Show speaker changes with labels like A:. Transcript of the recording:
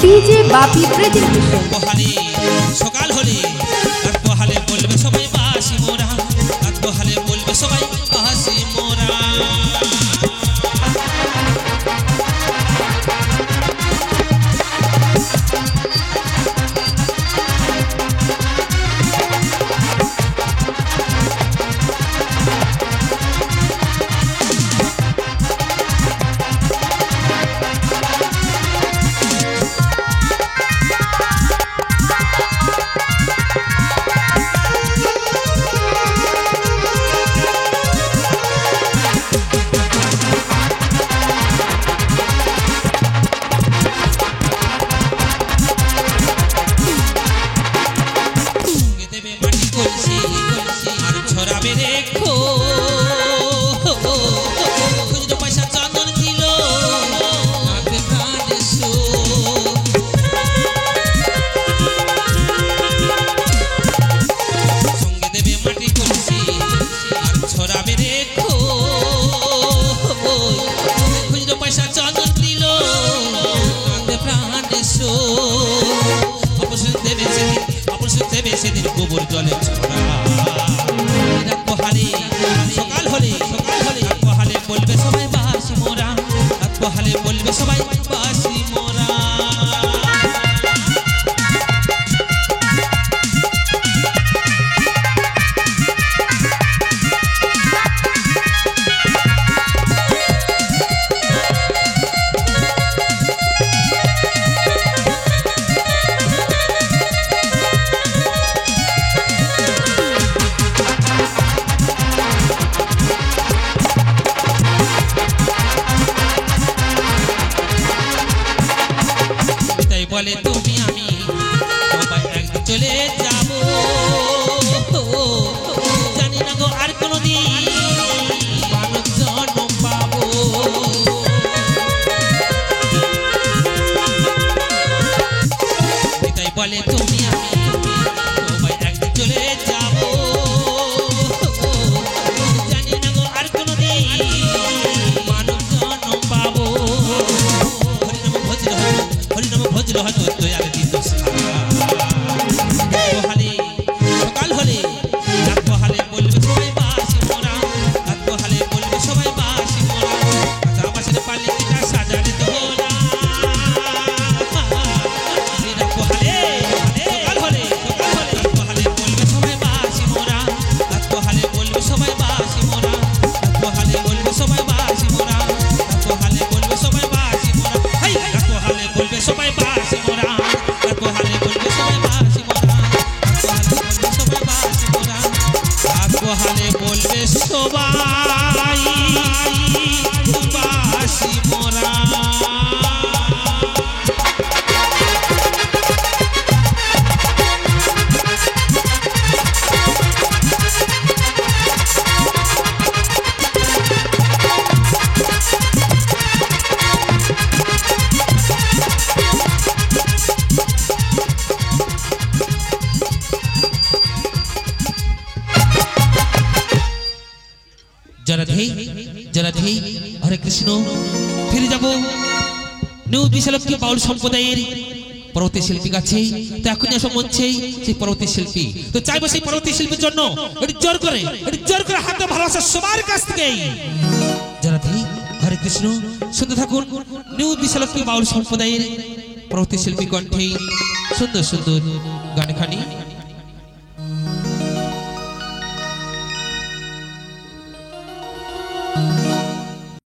A: DJ বাপি presentation.
B: পোহালে সকাল হলে রাত পোহালে বলবে সবাই বাসি মোরা, রাত পোহালে বলবে সবাই বাসি মোরা। সেদিন গোবর জলে ছড়া রাত পোহালে সকাল হলে রাত পোহালে বলবে সবাই বাসি মোরা, রাত পোহালে বলবে সবাই বাসি মোরা। বলে তুমি আমি সবাই একদিন চলে যাব, জানি না গো আর কোনদিন মানব জন্ম পাবো। তাই বলে তুমি আমি সবাই একদিন চলে যাব, জানি না গো আর কোনদিন মানব জন্ম পাবো। হরিনাম ভজল হয়তো দয়াল দিত পোহালে সকাল হলে রাত পোহালে বলবে সবাই বাসি মোরা, রাত পোহালে বলবে সবাই বাসি মোরা। কাঁচা বাসের পালিটা সাজারে দোলা রাত পোহালে সকাল হলে রাত পোহালে বলবে সবাই বাসি মোরা, রাত পোহালে বলবে সবাই বাসি মোরা, রাত পোহালে বলবে সবাই বাসি মোরা, রাত পোহালে বলবে সবাই বাসি মোরা। হাই রাত পোহালে বলবে সবাই বাসি মোরা, রাত পোহালে বলবে সবাই বাসি মোরা, রাত পোহালে বলবে সবাই বাসি মোরা। জরাধি হরে কৃষ্ণ। ফিরে যাব নিউ বিশালক্ষী বাউল সম্প্রদায়ের পরবর্তী শিল্পী কাছে। তো এখন আসো মঞ্চে সেই পরবর্তী শিল্পী। তো চাইবো সেই পরবর্তী শিল্পীর জন্য জোর করে হাতে ভালোবাসা সবার কাছ থেকে। জরাধি হরে কৃষ্ণ। শুনতে থাকুন নিউ বিশালক্ষী বাউল সম্প্রদায়ের পরবর্তী শিল্পী কণ্ঠে সুন্দর সুন্দর গানখানি।